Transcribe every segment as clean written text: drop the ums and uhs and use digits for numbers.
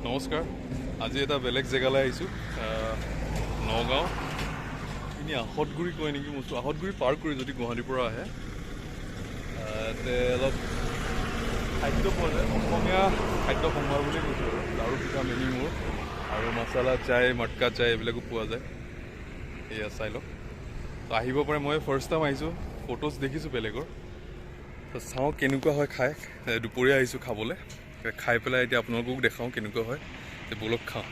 নমস্কাৰ আজি এটা বেলেগ জেগালৈ আহিছোঁ নগাঁও ইনি আহতগুৰি কয় নেকি বস্তু আহতগুৰি পাৰ কৰি যদি গুৱাহাটীৰ পৰা আহে অলপ খাদ্য পোৱা যায় অসমীয়া খাদ্য সম্ভাৰ বুলি কৈছোঁ আৰু লাৰু পিঠা মেনি মোৰ আৰু মছলা চাই মটকা চাই এইবিলাকো পোৱা যায় এয়া চাই লওক তো আহিব পাৰে মই ফাৰ্ষ্ট টাইম আহিছোঁ ফটোজ দেখিছোঁ বেলেগৰ তো চাওঁ কেনেকুৱা হয় খাই দুপৰীয়া আহিছোঁ খাবলৈ খাই পেলাই এতিয়া আপোনালোককো দেখাওঁ কেনেকুৱা হয় ব'লক খাওঁ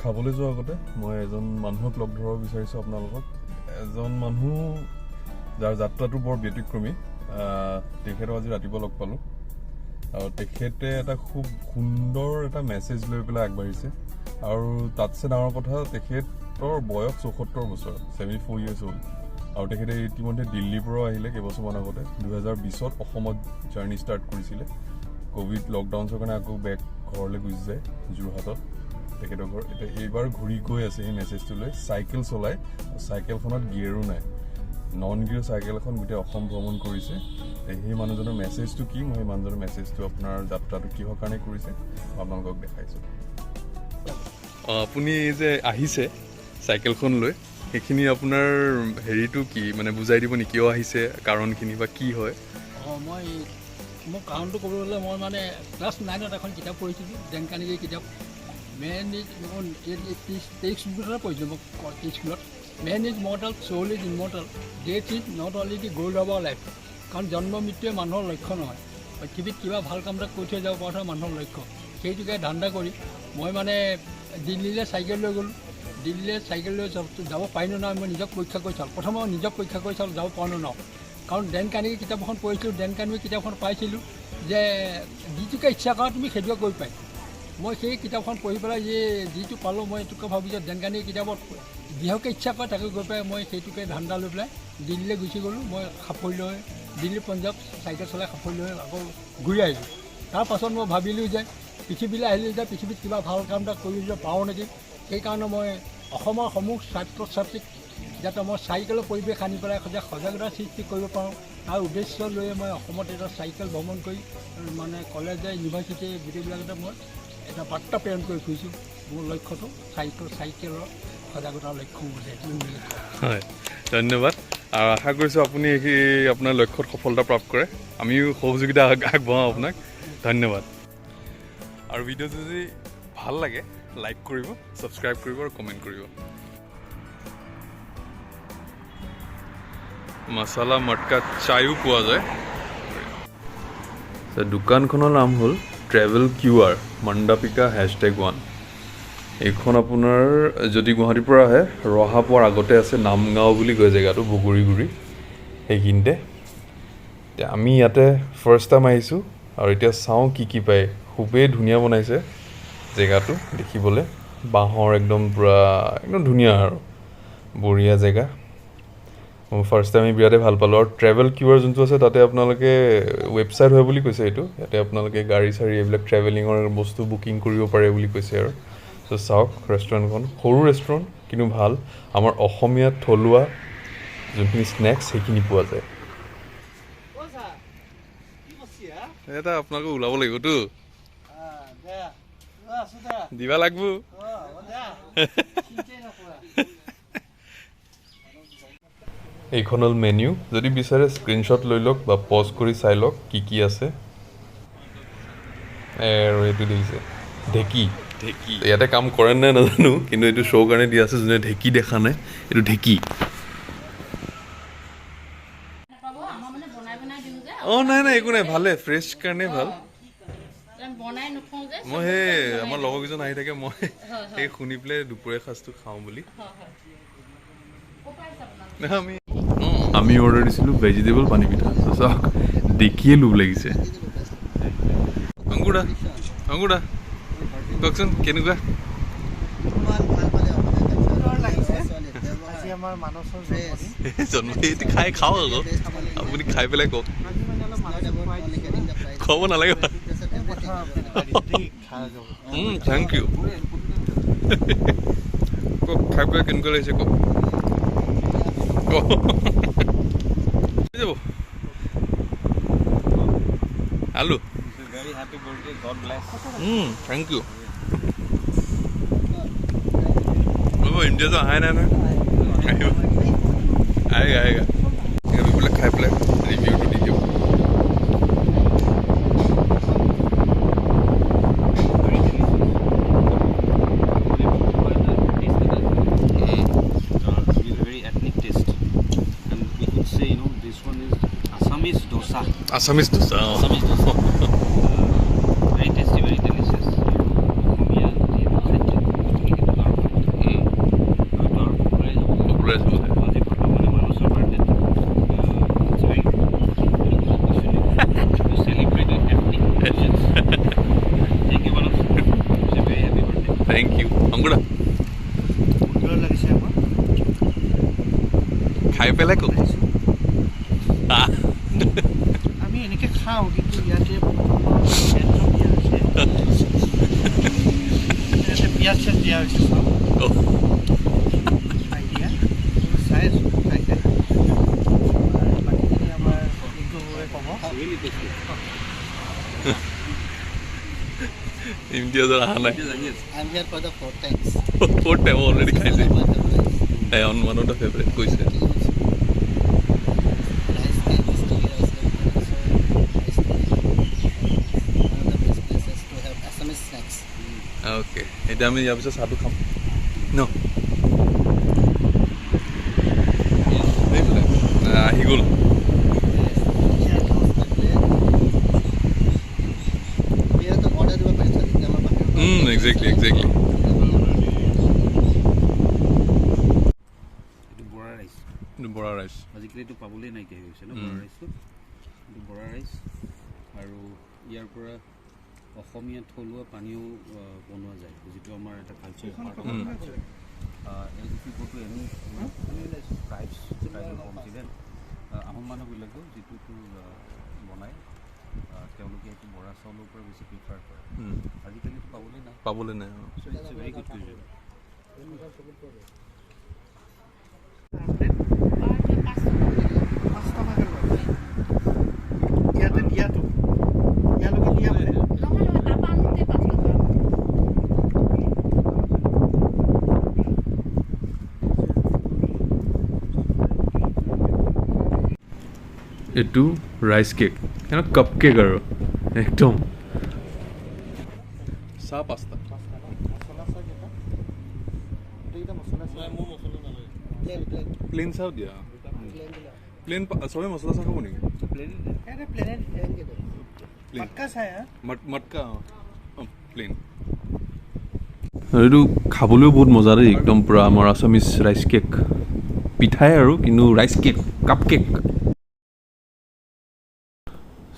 খাবলৈ যোৱাৰ আগতে মই এজন মানুহক লগ ধৰিব বিচাৰিছোঁ আপোনালোকক এজন মানুহ যাৰ যাত্ৰাটো বৰ ব্যতিক্ৰমী তেখেতক আজি ৰাতিপুৱা লগ পালোঁ আৰু তেখেতে এটা খুব সুন্দৰ এটা মেছেজ লৈ পেলাই আগবাঢ়িছে আৰু তাতছে ডাঙৰ কথা তেখেতৰ বয়স 74 বছৰ 74 years old আৰু তেখেতে ইতিমধ্যে দিল্লীৰ পৰা আহিলে কেইবছৰমান আগতে 2020ত অসমত জাৰ্ণি ষ্টাৰ্ট কৰিছিলে কোভিড লকডাউনৰ কাৰণে আকৌ বেক ঘৰলৈ গুচি যায় যোৰহাটত তেখেতৰ ঘৰ এতিয়া এইবাৰ ঘূৰি গৈ আছে সেই মেছেজটো লৈ চাইকেল চলাই চাইকেলখনত গিয়েৰো নাই নন গিয়েৰ চাইকেল এখন গোটেই অসম ভ্ৰমণ কৰিছে সেই মানুহজনৰ মেছেজটো কি মই সেই মানুহজনৰ মেছেজটো আপোনাৰ যাত্ৰাটো কিহৰ কাৰণে কৰিছে আপোনালোকক দেখাইছোঁ আপুনি যে আহিছে চাইকেলখন লৈ সেইখিনি আপোনাৰ হেৰিটো কি মানে বুজাই দিব নেকি কিয় আহিছে কাৰণখিনি বা কি হয় মই মোৰ কাৰণটো ক'বলৈ গ'লে মই মানে ক্লাছ 9ত এখন কিতাপ পঢ়িছিলোঁ ডেনকানিগি কিতাপ মেন ইজ 23 বছৰত পঢ়িছিলোঁ মই স্কুলত man is mortal soul is immortal death is not only the goal of hour life কাৰণ জন্ম মৃত্যুৱে মানুহৰ লক্ষ্য নহয় পৃথিৱীত কিবা ভাল কাম এটা কৰি থৈ যাব পৰাটোহে মানুহৰ লক্ষ্য সেইটোকে ধান্দা কৰি মই মানে দিল্লীলৈ চাইকেল লৈ গ'লোঁ দিল্লীলৈ চাইকেল লৈ যাব পাৰিলোঁ নহয় মই নিজক পৰীক্ষা কৰি চালোঁ প্ৰথমে মই নিজক পৰীক্ষা কৰি চালোঁ যাব পাৰোঁ ন কাৰণ ডেনকানিগি কিতাপ এখন পঢ়িছিলোঁ ডেনকানিগি কিতাপখন পাইছিলোঁ যে যিটোকে ইচ্ছা কৰা তুমি সেইটোকে কৰি পাই মই সেই কিতাপখন পঢ়ি পেলাই যিটো পালোঁ মই এইটোকে ভাবোঁ যে ডেনকানিগি কিতাপত যিহকে ইচ্ছা কৰে তাকে গৈ পেলাই মই সেইটোকে ধান্দা লৈ পেলাই দিল্লীলৈ গুচি গ'লোঁ মই সাফৰি লৈ দিল্লী পঞ্জাৱ চাইকেল চলাই সাফৰি লৈ আকৌ ঘূৰি আহিলোঁ তাৰপাছত মই ভাবিলোঁ যে পৃথিৱীলৈ আহিলোঁ যে পৃথিৱীত কিবা ভাল কাম এটা কৰি দিব পাৰোঁ নেকি সেইকাৰণে মই অসমৰ সমূহ ছাত্ৰ ছাত্ৰীক যাতে মই চাইকেলৰ পৰিৱেশ আনি পেলাই সজাগতা সৃষ্টি কৰিব পাৰোঁ তাৰ উদ্দেশ্য লৈ মই অসমত এটা চাইকেল ভ্ৰমণ কৰি মানে কলেজে ইউনিভাৰ্চিটি গোটেইবিলাকতে মই এটা বাৰ্তা প্ৰেৰণ কৰি ফুৰিছোঁ মোৰ লক্ষ্যটো চাইকেলৰ সজাগতাৰ লক্ষ্য হৈছে হয় ধন্যবাদ আৰু আশা কৰিছোঁ আপুনি আপোনাৰ লক্ষ্যত সফলতা প্ৰাপ্ত কৰে আমিও সহযোগিতা আগবঢ়াওঁ আপোনাক ধন্যবাদ আৰু ভিডিঅ'টো যদি ভাল লাগে লাইক কৰিব ছাবস্ক্ৰাইব কৰিব আৰু কমেণ্ট কৰিব মছলা মটকা চায়ো পোৱা যায় দোকানখনৰ নাম হ'ল ট্ৰেভেল QR মণ্ডাপিকা #1 এইখন আপোনাৰ যদি গুৱাহাটীৰ পৰা আহে ৰহা পোৱাৰ আগতে আছে নামগাঁও বুলি কয় জেগাটো বগৰীগুৰি সেইখিনিতে এতিয়া আমি ইয়াতে ফাৰ্ষ্ট টাইম আহিছোঁ আৰু এতিয়া চাওঁ কি পায় খুবেই ধুনীয়া বনাইছে জেগাটো দেখিবলৈ বাঁহৰ একদম পূৰা একদম ধুনীয়া আৰু বঢ়িয়া জেগা মই ফাৰ্ষ্ট টাইম বিৰাটেই ভাল পালোঁ আৰু ট্ৰেভেল QR যোনটো আছে তাতে আপোনালোকে ৱেবছাইট হয় বুলি কৈছে এইটো ইয়াতে আপোনালোকে গাড়ী চাড়ী এইবিলাক ট্ৰেভেলিঙৰ বস্তু বুকিং কৰিব পাৰে বুলি কৈছে আৰু ত' চাওক ৰেষ্টুৰেণ্টখন সৰু ৰেষ্টুৰেণ্ট কিন্তু ভাল আমাৰ অসমীয়া থলুৱা যোনখিনি স্নেক্স সেইখিনি পোৱা যায় এটা আপোনালোকে ওলাব লাগিবতো দিবা লাগিব এইখন হ'ল মেনিউ যদি বিচাৰে স্ক্ৰীনশ্বট লৈ লওক বা পজ কৰি চাই লওক কি আছে আৰু এইটো দেখিছে ঢেঁকী ইয়াতে কাম কৰে নাই নাজানো কিন্তু এইটো শ্ব' কাৰণে দিয়া আছে যোনে ঢেঁকী দেখা নাই এইটো ঢেঁকী অঁ নাই একো নাই ভালে ফ্ৰেছ কাৰণে ভাল মই সেই আমাৰ লগৰকেইজন আহি থাকে মই সেই শুনি পেলাই দুপৰীয়া সাঁজটো খাওঁ বুলি আমি অৰ্ডাৰ দিছিলোঁ ভেজিটেবল পানী পিঠা চাওক দেখিয়ে লোভ লাগিছে অংকুৰা কওকচোন কেনেকুৱা জন্মদিন খাই খাওঁ আকৌ আপুনি খাই পেলাই কওক খুৱাব নালাগে থেংক ইউ কওক খাই পেলাই কেনেকুৱা লাগিছে কওক Hello. Very happy birthday. God bless. Thank you. Oh, India to hai na na. Aega. ये भी बोले खाए पले रिव्यू तो दीजिए. Very ethnic taste, and we could say, this one is Assamese dosa. Assamese dosa. Assamese dosa. Very tasty, very delicious. Thank you. Angura. খাই পেলাই কো আমি এনেকে খাওঁ কিন্তু ইয়াতে পিঁয়াজ চিয়াজ দিয়া হৈছে চব খাই দিয়া চাই আছোঁ খাই খাই বাকীখিনি আমাৰ সঠিকভাৱে ক'ব ইন্ডিয়া যারা আহা নাই I'm here for the fourth times. fourth time already খাইছে on one of the favorite কইছে Rice cake, sticky rice cake. So, one of the best places to have Assamese snacks. Okay এটা আমি ইয়াৰ পিছত চাহটো খাম ন আহি গ'ল exactly Itu bora rice. Bora rice আজিকালি এইটো পাবলৈ নাইকিয়া হৈ গৈছে ন বৰা ৰাইচটো এইটো বৰা ৰাইচ আৰু ইয়াৰ পৰা অসমীয়া থলুৱা পানীও বনোৱা যায় যিটো আমাৰ এটা culture part of any tribes tribal continent Ahom মানুহবিলাকেও যিটো বনায় তেওঁলোকে এইটো বৰা চাউলৰ পৰা বেছি প্ৰিফাৰ কৰে আজিকালিতো পাবলৈ নাই so' it's a very good cuisine ইয়াতে দিয়াটো ইয়ালৈকে দিয়া মানে এইটো ৰাইচ কেক কাপ কেক আৰু একদম চাহ পাস্তা প্লেন চাহ দিয়া প্লেন চবে মছলা চাহ খাব নেকি মটকা প্লেন এইটো খাবলৈও বহুত মজা দেই একদম পূৰা আমাৰ আছামিজ ৰাইচ কেক পিঠাই আৰু কিন্তু ৰাইচ কেক কাপ কেক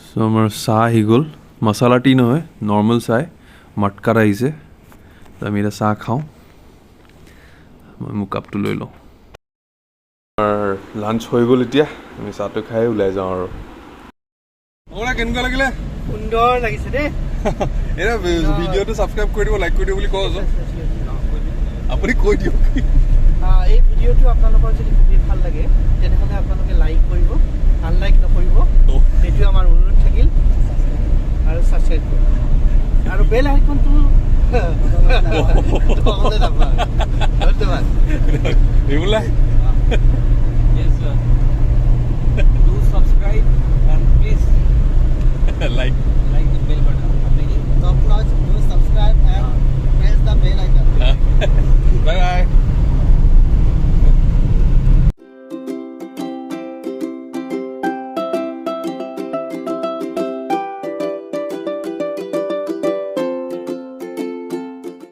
চ' আমাৰ চাহ আহি গ'ল মছলা টি নহয় নৰ্মেল চাহ মটকাত আহিছে আমি এতিয়া চাহ খাওঁ মই মোৰ কাপটো লৈ লওঁ আমাৰ লাঞ্চ হৈ গ'ল এতিয়া আমি চাহটো খাই ওলাই যাওঁ আৰু কেনেকুৱা লাগিলে সুন্দৰ লাগিছে দেই এতিয়া ভিডিঅ'টো ছাবস্ক্ৰাইব কৰি দিব লাইক কৰি দিব বুলি কওঁ আপুনি কৈ দিয়ক এই ভিডিঅ'টো আপোনালোকৰ যদি খুবেই ভাল লাগে তেনেহ'লে আপোনালোকে লাইক কৰিব আনলাইক নকৰিব সেইটো আমাৰ অনুৰোধ থাকিল আৰু ছাবস্ক্ৰাইব কৰিব আৰু বেল আইকনটো ধন্যবাদ এইবিলাক